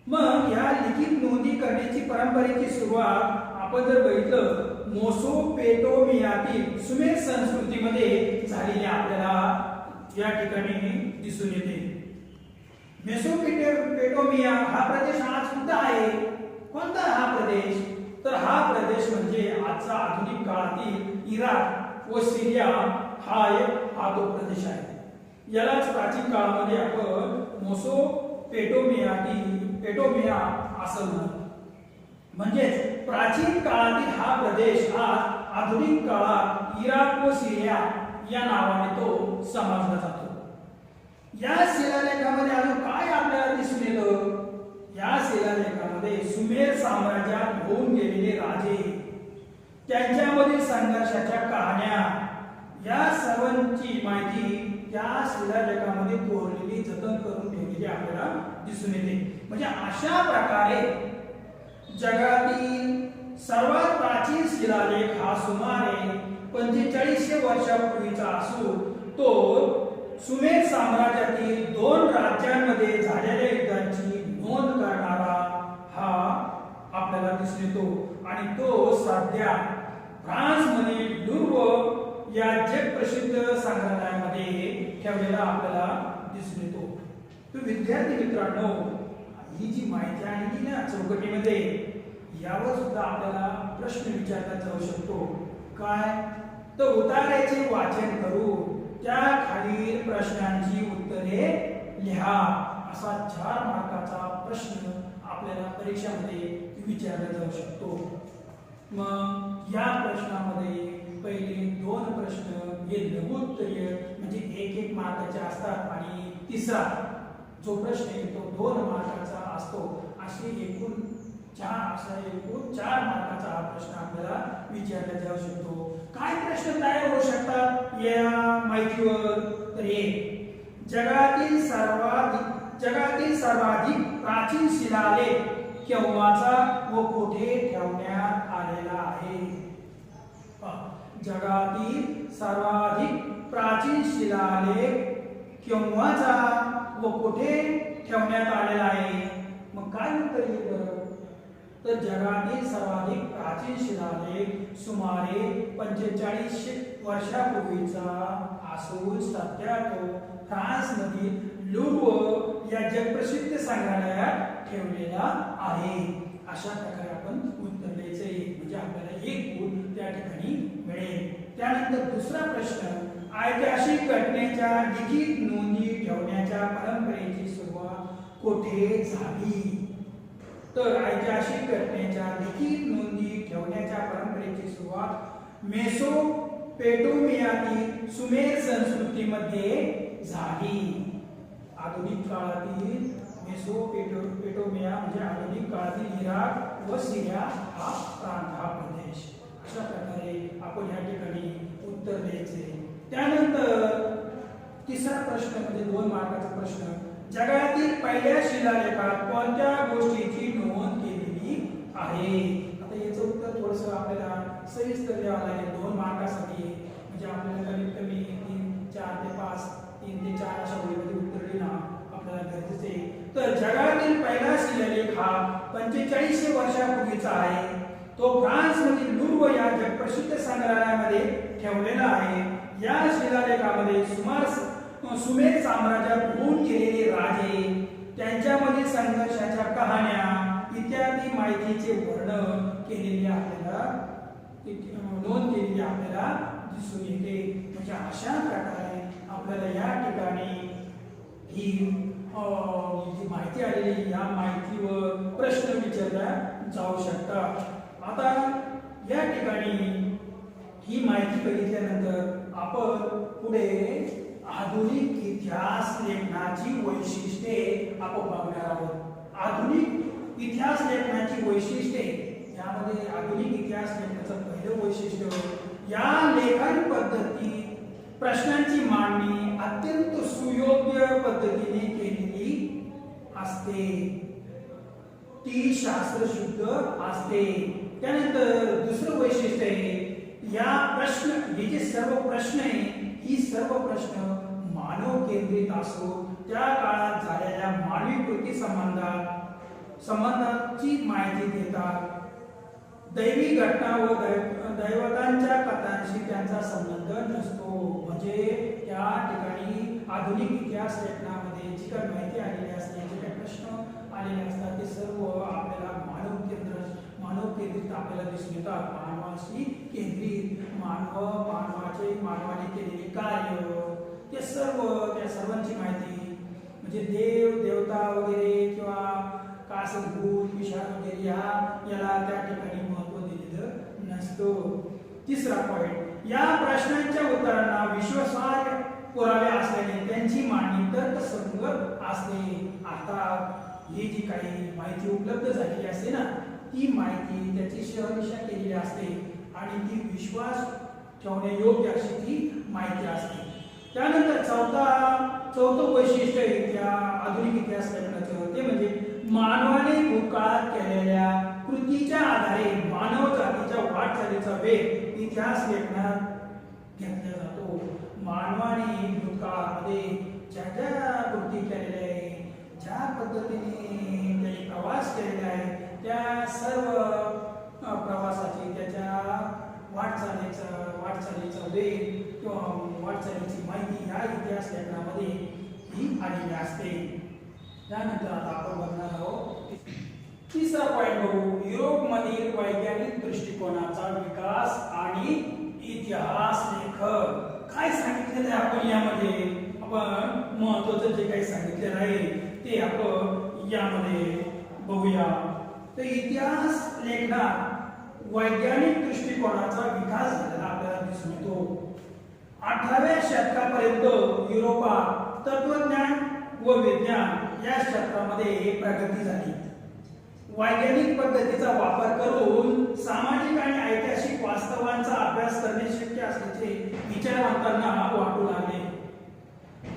मग या लिखित नोंदी करण्याची परंपरेची सुरुवात आपण जर बघितलं मेसोपोटेमियातील सुमेर संस्कृतीमध्ये झालेली आपल्याला या ठिकाणी दिसून येते. मेसोपोटेमिया हा प्रदेश आज कुठे आहे? कोणता हा प्रदेश? तर हा प्रदेश म्हणजे आजचा आधुनिक काळातील इराक व सीरिया हा तो प्रदेश आहे. यालाच प्राचीन काळामध्ये आपण मेसोपोटेमिया असं म्हणतो. म्हणजेच प्राचीन काळातील हा प्रदेश आज आधुनिक काळात इराक व सीरिया या नावाने तो समजला जातो. या शिलालेखामध्ये अजून काय आपल्याला दिसून येतं? या शिलालेखामध्ये सुमेर साम्राज्यात होऊन गेलेले राजे, त्यांच्यामधील संघर्षाच्या कहाण्या या सर्वांची माहिती त्या शिलालेखामध्ये कोरलेली जतन करून ठेवलेली आपल्याला दिसून येते. म्हणजे अशा प्रकारे जगातील सर्वात प्राचीन शिलालेख हा सुमारे 4500 वर्षापूर्वीचा असून तो सुमेर साम्राज्यातील 2 राज्यांमध्ये झालेल्या युद्धांची नोंद करणारा हा आपल्याला दिसून येतो. आणि तो सध्या फ्रान्स मधील लूव्र या जगप्रसिद्ध संग्रहालयामध्ये ठेवलेला आपल्याला दिसून येतो. तर विद्यार्थी मित्रांनो, ही जी माहिती आहे ना चौकटीमध्ये, यावर सुद्धा आपल्याला प्रश्न विचारला जाऊ शकतो. काय तर उतार्याचे वाचन करू, त्या खालील प्रश्नांची उत्तरे लिहा, असा 4 मार्काचा प्रश्न आपल्याला परीक्षेमध्ये विचारला जाऊ शकतो. मग या प्रश्नामध्ये पहिले 2 प्रश्न हे लघुत्तरीय म्हणजे 1-1 मार्काचे असतात आणि तिसरा जो प्रश्न आहे तो 2 मार्काचा असतो. असे एकूण 4 मार्काचा हा प्रश्न आपल्याला विचारला जाऊ शकतो. काय प्रश्न तयार होऊ शकतात या माहितीवर? तर एक, जगातील सर्वाधिक प्राचीन शिलालेख केव्हाचा व कुठे ठेवण्यात आलेला आहे? जगातील सर्वाधिक प्राचीन शिलालेख केव्हाचा व कुठे ठेवण्यात आलेला आहे? मग काय उत्तर येईल? तर जगातील सर्वाधिक प्राचीन शिलालेख सुमारे 4500 वर्षापूर्वीचा असून सध्या तो फ्रान्समधील लुव्र या जगप्रसिद्ध संग्रहालयात ठेवलेला आहे. अशा प्रकारे आपण उत्तर द्यायचे, म्हणजे आपल्याला 1 गुण त्या ठिकाणी मिळेल. त्यानंतर दुसरा प्रश्न, ऐतिहासिक घटनेच्या लिखित नोंदी ठेवण्याच्या परंपरेची सुरुवात कुठे झाली? तर ऐतिहासिक घटनेच्या लिखित नोंदी ठेवण्याच्या परंपरेची सुरुवात मेसोपोटेमियातील सुमेर संस्कृतीमध्ये झाली. आधुनिक काळातील मेसोपोटेमिया म्हणजे आधुनिक काळातील इराक व सीरिया हा प्रांत, हा प्रदेश. अशा प्रकारे आपण या ठिकाणी उत्तर द्यायचे. त्यानंतर तिसरा प्रश्न म्हणजे 2 मार्काचा प्रश्न, जगातील पहिल्या शिलालेखात कोणत्या गोष्टीची नोंद केलेली आहे? आता याचं उत्तर थोडंसं आपल्याला सविस्तर द्यावं लागेल 2 मार्कासाठी, म्हणजे आपल्याला कमीत कमी 4 ते 5 3 ते 4 अशा वेळेमध्ये उत्तर देणं आपल्याला गरजेचे आहे. तर जगातील पहिला शिलालेख हा 4500 वर्षापूर्वीचा आहे. तो फ्रान्समधील लुव्र या जगप्रसिद्ध संग्रहालयामध्ये ठेवलेला आहे. या शिलालेखामध्ये सुमेर साम्राज्यात होऊन गेलेले राजे, त्यांच्यामधील संघर्षाच्या कहाण्या इत्यादी माहितीचे वर्णन केलेले आपल्याला नोंद केलेली आपल्याला दिसून येते. म्हणजे अशा प्रकारे आपल्याला या ठिकाणी ही जी माहिती आलेली, या माहितीवर प्रश्न विचारला जाऊ शकतात. आता या ठिकाणी ही माहिती बघितल्यानंतर आपण पुढे आधुनिक इतिहास लेखनाची वैशिष्ट्ये आपण बघणार आहोत. आधुनिक इतिहास लेखनाची वैशिष्ट्ये, यामध्ये आधुनिक इतिहास लेखनाचं पहिलं वैशिष्ट्य, या लेखन पद्धतीत प्रश्नांची मांडणी अत्यंत सुयोग्य पद्धतीने केलेली असते, ती शास्त्रशुद्ध असते. त्यानंतर दुसरं वैशिष्ट्य आहे, या प्रश्न, हे जे सर्व प्रश्न आहे, ही सर्व प्रश्न मानव केंद्रित असून त्या काळात झालेल्या मानवी कृती संबंधाची माहिती देतात. दैवी घटना व दैवतांच्या कथांशी त्यांचा संबंध नसतो. म्हणजे त्या ठिकाणी आधुनिक इतिहास लेखनामध्ये जी काही माहिती आलेली असते, जे काही प्रश्न आलेले असतात, ते सर्व आपल्याला मानव केंद्रित आपल्याला दिसून येतात. मानवाशी केंद्रित, मानवाने केलेले कार्य, ते त्या सर्वांची माहिती, म्हणजे देव देवता वगैरे किंवा का असं भूत पिशाच वगैरे याला त्या ठिकाणी महत्त्व दिलेलं नसतं. तिसरा पॉइंट, या प्रश्नांच्या उत्तरांना विश्वासार्ह पुरावे असल्याने त्यांची मांडणी तर्कसंगत असते. अर्थात ही जी काही माहिती उपलब्ध झालेली असते ना, ती माहिती त्याची शहनिशा केलेली असते आणि ती विश्वास ठेवण्यायोग्य अशी ती माहिती असते. त्यानंतर चौथं वैशिष्ट्य आहे त्या आधुनिक इतिहास लेखनाचं, ते म्हणजे मानवाने भूतकाळात केलेल्या कृतीच्या आधारे मानव जातीच्या वाटचालीचा वेग इतिहास लेखनात घेतला जातो. मानवाने भूतकाळामध्ये ज्या कृती केलेल्या आहे, ज्या पद्धतीने त्यांनी प्रवास केलेला आहे, त्या सर्व प्रवासाची, त्याच्या वाटचालीचा वेग किंवा वाटचालीची माहिती या इतिहास लेखनामध्ये ही आलेली असते. त्यानंतर आता आपण बघणार आहोत तिसरा पॉइंट बघू, युरोपमधील वैज्ञानिक दृष्टिकोनाचा विकास आणि इतिहास लेखन. काय सांगितलेलं आहे आपण यामध्ये, आपण महत्त्वाचं जे काही सांगितलेलं आहे ते आपण यामध्ये बघूया. तर इतिहास लेखनात वैज्ञानिक दृष्टिकोनाचा विकास झालेला आपल्याला दिसून येतो. 18व्या शतकापर्यंत युरोपात तत्वज्ञान व विज्ञान या क्षेत्रामध्ये प्रगती झाली. वैज्ञानिक पद्धतीचा वापर करून सामाजिक आणि ऐतिहासिक वास्तवांचा अभ्यास करणे शक्य असल्याचे विचारवंतांना वाटू लागले.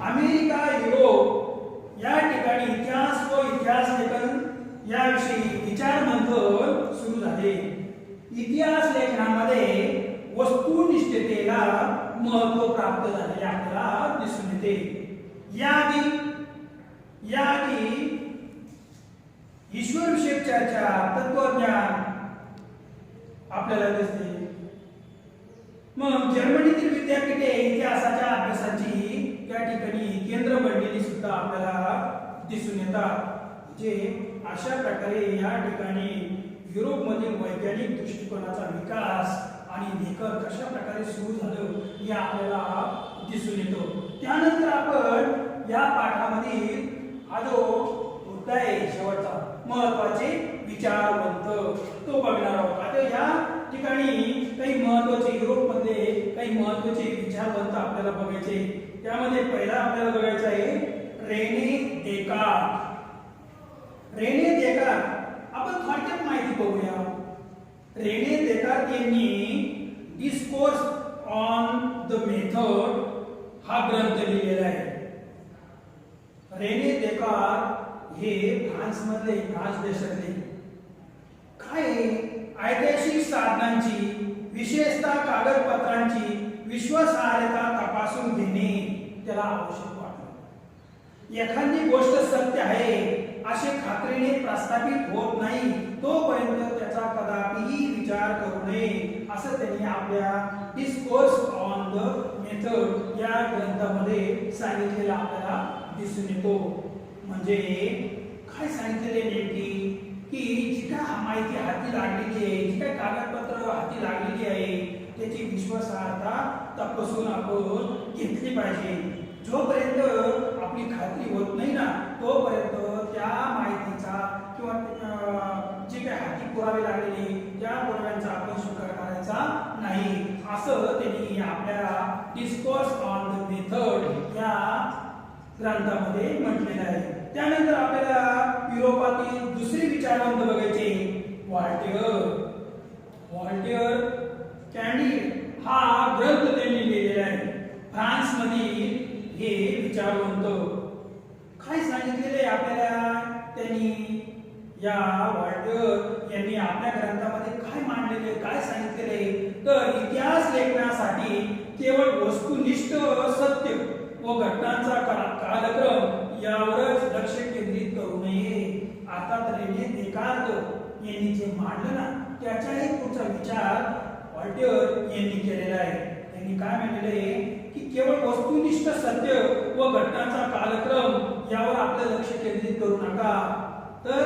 अमेरिका, युरोप या ठिकाणी इतिहास व इतिहास लेखन याविषयी विचारमंथन सुरू झाले. इतिहास लेखनामध्ये वस्तुनिष्ठतेला महत्त्व प्राप्त झालेले आपल्याला दिसून येते. याआधी ईश्वरविषयक चर्चा, तत्वज्ञान आपल्याला दिसते. मग जर्मनीतील विद्यापीठे इतिहासाच्या अभ्यासाची त्या ठिकाणी केंद्र बनलेली सुद्धा आपल्याला दिसून येतात. जे अशा प्रकारे या ठिकाणी युरोपमधील वैज्ञानिक दृष्टिकोनाचा विकास आणि लेखन कशा प्रकारे सुरू झालं हे आपल्याला दिसून येतो. त्यानंतर आपण या पाठामध्ये हा जो मुद्दा आहे शेवटचा महत्त्वाचे विचारवंत तो बघणार आहोत. आता या ठिकाणी काही महत्त्वाचे युरोपमधले काही महत्त्वाचे विचारवंत आपल्याला बघायचे. त्यामध्ये पहिला आपल्याला बघायचा आहे रेने देकार्त. रेने देकार्त आपण थोडक्यात माहिती बघूया. रेने देकार्त यांनी डिस्कोर्स ऑन द मेथड हा ग्रंथ लिहिलेला आहे. रेने देकार्त हे फ्रान्स देशातले काय ऐतिहासिक साधनांची विशेषतः कागदपत्रांची विश्वासार्हता तपासून घेणे त्याला आवश्यक वाटलं. एखादी गोष्ट सत्य आहे असे खात्रीने प्रस्थापित होत नाही तोपर्यंत त्याचा कदापिही विचार करू नये असं त्यांनी आपल्या डिस्कोर्स ऑन द मेथड या ग्रंथामध्ये सांगितलेलं आपल्याला दिसून येतो. म्हणजे काय सांगितलेले नेमकी की जी काय माहिती हाती लागलेली आहे, जी काय कागदपत्र हाती लागलेली आहे त्याची विश्वासार्हता तपासून आपण घेतली पाहिजे. जोपर्यंत आपली खात्री होत नाही ना तोपर्यंत त्या माहितीचा किंवा जे काही हाती पुरावे लागलेले त्या पुराव्यांचा आपण स्वीकार करायचा नाही असं त्यांनी आपल्या डिस्कोर्स ऑन द मेथड या ग्रंथामध्ये म्हटलेलं आहे. त्यानंतर आपल्याला युरोपातील दुसरी विचारवंत बघायचे व्हॉल्टेअर कॅन्डिड हा ग्रंथ त्यांनी लिहिलेला आहे. फ्रान्स मधील हे विचारवंत काय सांगितलेले आपल्याला त्यांनी या व्हॉल्टेअर यांनी आपल्या ग्रंथामध्ये काय मांडलेले काय सांगितलेले तर इतिहास लेखनासाठी केवळ वस्तुनिष्ठ सत्य व घटनांचा कालक्रम यावरच लक्ष केंद्रित करू नये. अर्थात रेने देकार्त यांनी जे मांडलं ना त्याचाही पुढचा विचार व्हॉल्टेअर यांनी केलेला आहे. त्यांनी काय म्हटलेले की केवळ वस्तुनिष्ठ सत्य व घटनांचा कालक्रम यावर आपलं लक्ष केंद्रित करू नका तर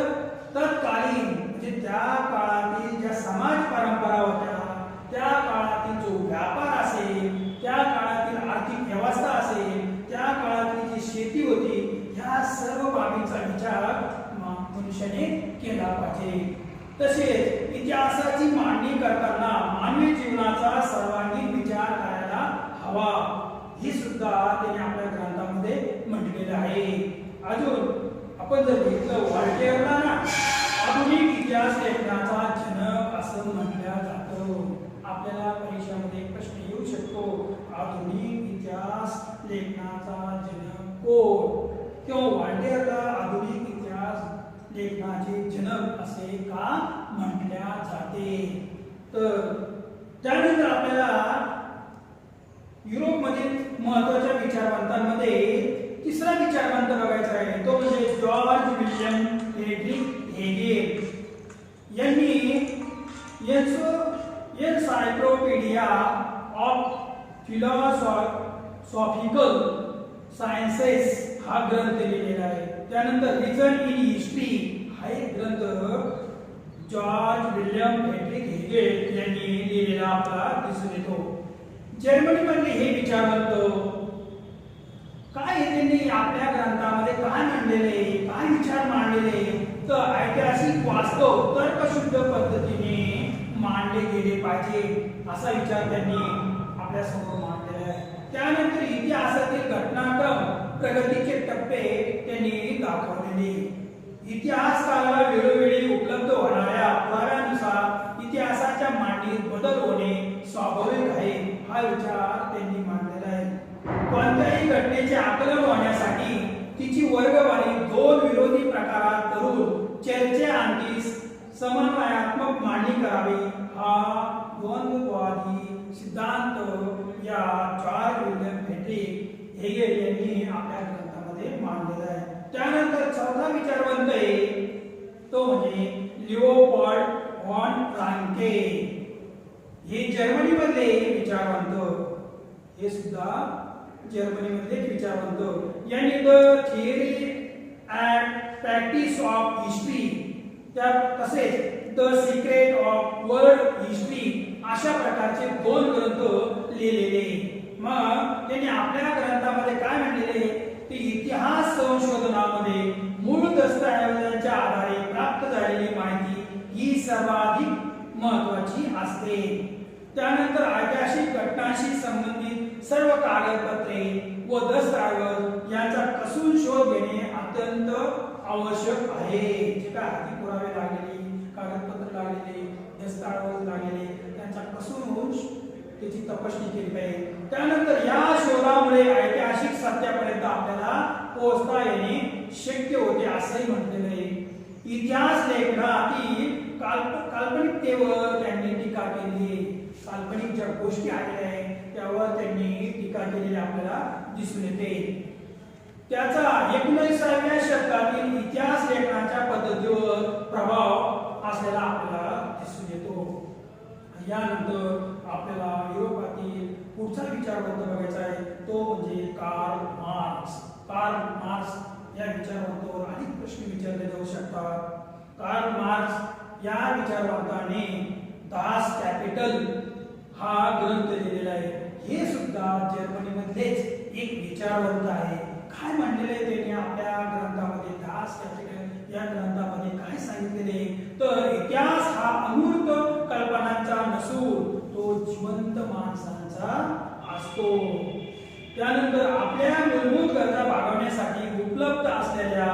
तत्कालीन म्हणजे त्या काळातील ज्या समाज परंपरा होत्या त्या काळातील जो व्यापार असेल त्या काळातील आर्थिक व्यवस्था असेल त्या काळातली जी शेती होती ह्या सर्व बाबींचा विचार मनुष्याने केला पाहिजे. तसेच इतिहासाची मांडणी करताना मानवी जीवनाचा सर्वांगीण विचार करायला हवा ही सुद्धा त्यांनी आपल्या ग्रंथामध्ये म्हटलेलं आहे. अजून आपण जर घेतलं व्हॉल्टेअरला ना आधुनिक इतिहास लेखनाचा जनक असं म्हटलं जातं. आपल्याला परीक्षेमध्ये प्रश्न येऊ शकतो आधुनिक इतिहास लेखनाचा जनक कोण किंवा व्हॉल्टेअरला आधुनिक इतिहास लेखनाचे जनक असे का म्हटल्या जाते. तर त्यानंतर आपल्याला युरोपमधील महत्त्वाच्या विचारवंतांमध्ये तिसरा विचारवंत बघायचा आहे तो म्हणजे जॉर्ज विल्यम फ्रेडरिक हेगेल यांनी एन्सायक्लोपीडिया ऑफ फिलॉसॉफिकल सायन्सेस हा ग्रंथ लिहिलेला आहे. त्यानंतर रिझन इन हिस्ट्री हा एक ग्रंथ जॉर्ज विल्यम फ्रेडरिक हेगेल यांनी लिहिलेला आपल्याला दिसून येतो. जर्मनी मधले हे विचारवंत काय त्यांनी आपल्या ग्रंथामध्ये काय मांडलेले, काय विचार मांडलेले, तर ऐतिहासिक वास्तव तर्कशुद्ध पद्धतीने मांडले गेले पाहिजे असा विचार त्यांनी आपल्या समोर मांडलेला आहे. त्यानंतर इतिहासातील घटनाक्रम प्रगतीचे टप्पे त्यांनी दाखवलेले. इतिहासकाराला वेळोवेळी उपलब्ध होणाऱ्या पुराव्यानुसार इतिहासाच्या मांडणीत बदल होणे स्वाभाविक आहे हा विचार त्यांनी मांडलेला आहे. कोणत्याही घटनेचे आकलन होण्यासाठी तिची वर्गवारी दोन विरोधी प्रकारात करून चर्चेअंती समन्वयात्मक मांडणी करावी हा द्वंद्ववादी सिद्धांत या जॉर्ज विल्यम फ्रेडरिक हेगेल यांनी आपल्या ग्रंथामध्ये मांडलेला आहे. त्यानंतर चौथा विचारवंत आहे तो म्हणजे लिओपोल्ड व्हॉन रांके. हे जर्मनी मधले विचारवंत, हे सुद्धा जर्मनी मधले विचारवंत यांनी the theory and practice of history त्या तसेच the secret of world history अशा प्रकारचे दोन ग्रंथ लिहिलेले. मग त्यांनी आपल्या ग्रंथामध्ये काय म्हणलेले ते इतिहास संशोधनामध्ये मूळ दस्तऐवजांच्या आधारे प्राप्त झालेली माहिती ही सर्वाधिक महत्त्वाची असते. त्यानंतर ऐतिहासिक घटनांशी संबंधित सर्व कागदपत्रे व दस्तऐवज यांचा कसून शोध घेणे अत्यंत आवश्यक आहे. जे काय हाती पुरावे लागलेले, कागदपत्र लागलेले, दस्तऐवज लागलेले त्यांचा कसून होऊन त्याची तपासणी केली पाहिजे. त्यानंतर या शोधामुळे ऐतिहासिक सत्यापर्यंत आपल्याला पोहोचता येणे शक्य होते असंही म्हटलेलं आहे. इतिहास लेखनातील काल्पनिकतेवर त्यांनी टीका केली. काल्पनिक ज्या गोष्टी आलेल्या आहेत त्यावर त्यांनी टीका केलेली आपल्याला दिसून येते. त्याचा 19व्या शतकातील इतिहास लेखनाच्या पद्धतीवर प्रभाव असलेला आपल्याला दिसून येतो. यानंतर आपल्याला युरोपातील पुढचा विचारवंत बघायचा आहे तो म्हणजे कार्ल मार्क्स. कार्ल मार्क्स या विचारवंतावर अनेक प्रश्न विचारले जाऊ शकतात. कार्ल मार्क्स या विचारवंताने दास कॅपिटल हा ग्रंथ लिहिलेला आहे. हे सुद्धा जर्मनी मधलेच एक विचारवंत आहे. काय म्हणलेले त्यांनी आपल्या ग्रंथामध्ये दास कॅपिटल या ग्रंथामध्ये काय सांगितलेले तर इतिहास हा अमूर्त कल्पनांचा नसून तो जिवंत माणसांचा असतो. त्यानंतर आपल्या मूलभूत गरजा भागवण्यासाठी उपलब्ध असलेल्या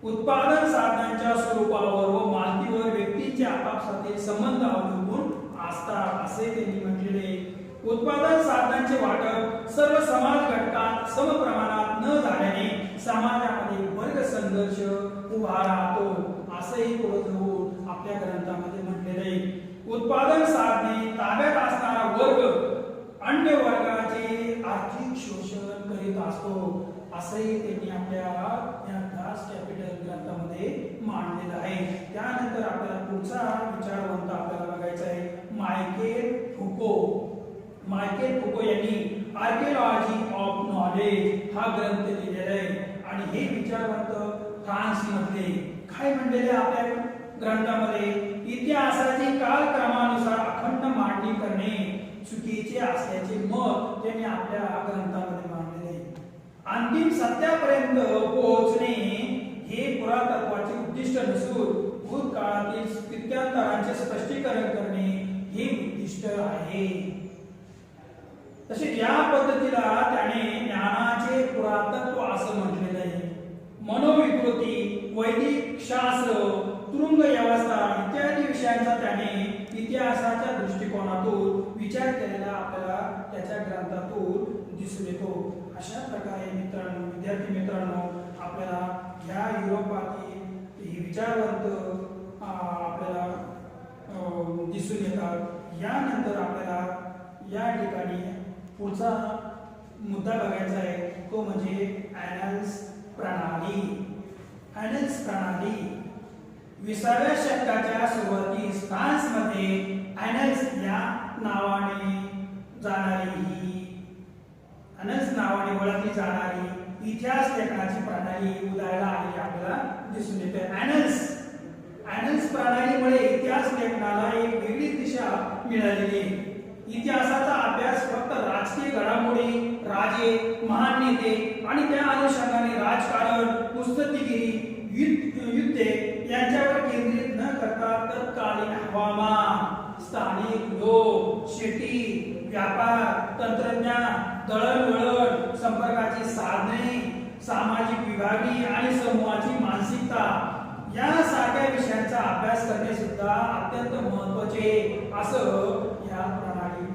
उत्पादन साधनांच्या स्वरूपावर व मालकीवर व्यक्तीचे आपापसातील संबंध अवलंबून असतात असे त्यांनी म्हटलेले. उत्पादन साधनांचे वाटप सर्व समाज घटकात समप्रमाणात न झाल्याने समाजामध्ये वर्ग संघर्ष उभा राहतो असंही पुढे आपल्या ग्रंथामध्ये म्हटलेले. उत्पादन साधने ताब्यात असणारा वर्ग अन्य वर्गाचे आर्थिक शोषण करीत असतो असंही त्यांनी आपल्या या दास कॅपिटल ग्रंथामध्ये मांडलेलं आहे. त्यानंतर आपल्याला पुढचा विचारवंत आपल्याला बघायचा आहे मायकेल फुको. मायकेल फुको यांनी आर्किओलॉजी ऑफ नॉलेज हा ग्रंथ लिहिलेला आहे आणि हे विचारवंत फ्रान्स मधले काय म्हणलेले आपल्या ग्रंथामध्ये इतिहासाची कालक्रमानुसार अखंड मांडणी करणे चुकीचे असल्याचे मत त्यांनी आपल्या ग्रंथामध्ये मांडलेले आहे. अंतिम सत्यापर्यंत पोहोचणे हे पुरातत्वाचे उद्दिष्ट नसून भूतकाळातील स्थित्यांतरांचे स्पष्टीकरण करणे हे उद्दिष्ट आहे. तसेच या पद्धतीला त्याने ज्ञानाचे पुरातत्व असं म्हटलेलं आहे. मनोविकृती, वैदिक शास्त्र, तुरुंग व्यवस्था इत्यादी विषयांचा त्याने इतिहासाच्या दृष्टिकोनातून विचार केलेला आपल्याला त्याच्या ग्रंथातून दिसून येतो. अशा प्रकारे मित्रांनो, विद्यार्थी मित्रांनो, आपल्याला या युरोपातील विचारवंत आपल्याला दिसून येतात. यानंतर आपल्याला या ठिकाणी पुढचा मुद्दा बघायचा आहे तो म्हणजे ॲनल्स प्रणाली. ॲनल्स प्रणाली 20व्या शतकाच्या सुरुवातीस फ्रान्समध्ये ॲनल्स या नावाने जाणारी ही अनस नावाने ओळखली जाणारी इतिहास लेखनाची प्रणाली उदयाला आलेली आपल्याला दिसून येते. अॅनल्स प्रणालीमुळे इतिहास लेखनाला एक वेगळी दिशा मिळालेली आहे. इतिहासाचा अभ्यास फक्त राजकीय घडामोडी, राजे, महान नेते आणि त्या अनुषंगाने राजकारण, पुस्तकीगिरी, युद्धे यांच्यावर केंद्रित न करता तत्कालीन हवामान, स्थानिक लोक, शेती, व्यापार, तंत्रज्ञान, दळणवळण, संपर्काची साधने, सामाजिक विभागणी आणि समूहाची मानसिकता यासारख्या विषयांचा अभ्यास करणे सुद्धा अत्यंत महत्त्वाचे असं या प्रणाली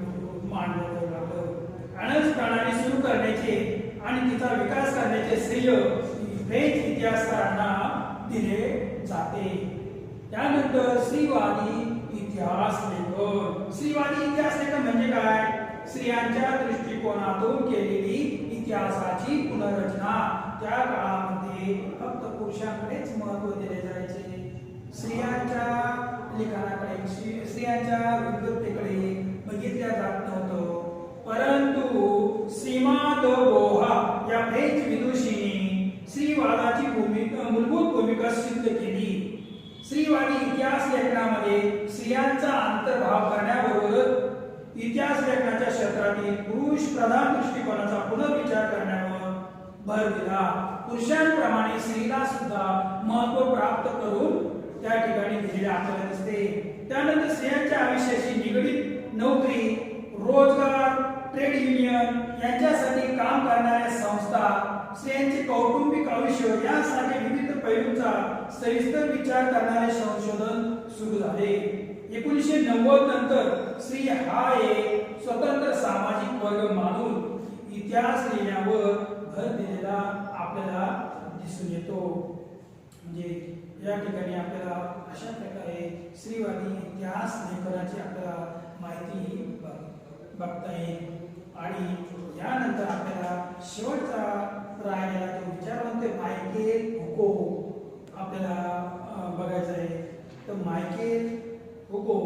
मांडलं जातं. अॅनल्स प्रणाली सुरू करण्याचे आणि तिचा विकास करण्याचे श्रेय फ्रेंच इतिहासकारांना दिले जाते. त्यानंतर स्त्रीवादी इतिहास लेखन. स्त्रीवादी इतिहास लेखन म्हणजे काय? स्त्रियांच्या दृष्टिकोनातून केलेली इतिहासाची पुनर्रचना. त्या काळामध्ये फक्त पुरुषांकडेच महत्त्व दिले जायचे. स्त्रियांच्या लेखनाकडे, स्त्रियांच्या विद्वत्तेकडे बघितल्या जात नव्हतं. परंतु सीमा द बोहा या फ्रेंच विदुषीने स्त्रीवादाची मूलभूत भूमिका सिद्ध केली. स्त्रीवादी इतिहास लेखनामध्ये स्त्रियांचा अंतर्भाव करण्याबरोबर इतिहास लेखनाच्या क्षेत्रातील पुरुष प्रधान दृष्टिकोनाचा पुनर्विचार करण्यावर भर दिला. पुरुषांप्रमाणे स्त्रीला सुद्धा महत्त्व प्राप्त करून त्या ठिकाणी दिलेले आपल्याला दिसते. त्यानंतर स्त्रियांच्या आयुष्याशी निगडीत नोकरी, रोजगार, ट्रेड युनियन यांच्यासाठी काम करणाऱ्या संस्था, स्त्रियांचे कौटुंबिक आयुष्य यासारख्या विविध पैलूंचा सविस्तर विचार करणारे संशोधन सुरू झाले. 1990 नंतर स्त्री हा एक स्वतंत्र सामाजिक वर्ग मानून इतिहास लिहिण्यावर भर दिलेला आपल्याला दिसून येतो. म्हणजे या ठिकाणी आपल्याला अशा प्रकारे स्त्रीवादी इतिहास लेखनाची आपल्याला माहिती बघता येईल. आणि यानंतर आपल्याला शेवटचा राहिलेला तो विचारवंत मायकेल फुको आपल्याला बघायचा आहे. तर मायकेल फुको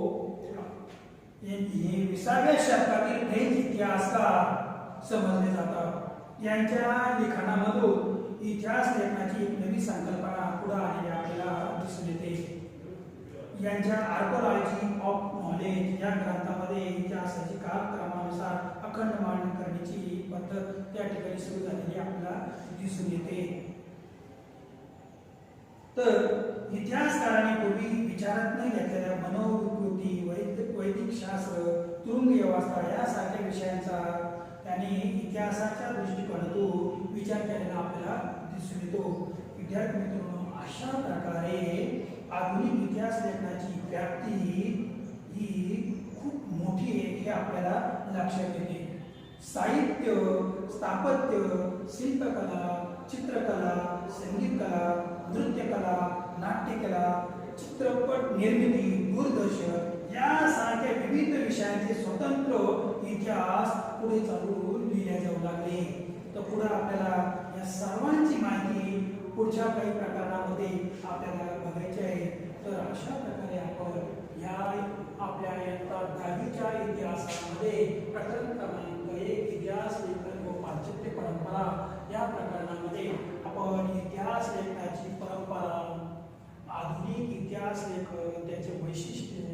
हे 20व्या शतकातील फ्रेंच इतिहासकार समजले जातात. यांच्या लिखाणामधून इतिहास लेखनाची एक नवी संकल्पना पुढे आलेली आपल्याला दिसून येते. यांच्या आर्कोलॉजी ऑफ नॉलेज या ग्रंथामध्ये इतिहासाची कालक्रमानुसार अखंड मांडणी करण्याची पद्धत त्या ठिकाणी सुरू झालेली आपल्याला दिसून येते. तर इतिहासकारांनी पूर्वी विचारात न घेतलेल्या मनोविकृती, वैदिक शास्त्र, तुरुंग व्यवस्था यासारख्या विषयांचा त्यांनी इतिहासाच्या दृष्टिकोनातून विचार केलेला आपल्याला दिसून येतो. विद्यार्थी मित्रांनो, अशा प्रकारे आधुनिक इतिहास लेखनाची व्याप्ती ही खूप मोठी आहे हे आपल्याला लक्षात येते. साहित्य, स्थापत्य, शिल्पकला, चित्रकला, संगीतकला, नृत्यकला, नाट्यकला, चित्रपट निर्मिती, दूरदर्शन यासारख्या विविध विषयांचे स्वतंत्र इतिहास पुढे चालून लिहिले जाऊ लागले. तर पुढे आपल्याला या सर्वांची माहिती पुढच्या काही प्रकरणामध्ये आपल्याला बघायची आहे. तर अशा प्रकारे आपण या आपल्या इयत्ता 10वीच्या इतिहासामध्ये प्रकरण क्रमांक 1 इतिहास लेखन व पाश्चात्य परंपरा या प्रकरणामध्ये आपण इतिहास लेखनाची परंपरा, आधुनिक इतिहास लेखन, त्याचे वैशिष्ट्ये,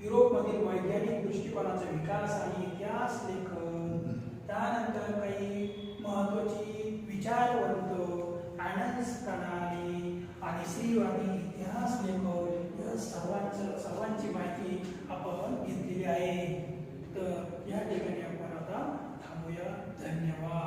युरोपमधील वैज्ञानिक दृष्टिकोनाचा विकास आणि इतिहास लेखन, त्यानंतर काही महत्त्वाची विचारवंत, अॅनल्स प्रणाली आणि स्त्रीवादी इतिहास लेखन या सर्वांची माहिती आपण घेतलेली आहे. तर या ठिकाणी आपण आता थांबूया. धन्यवाद.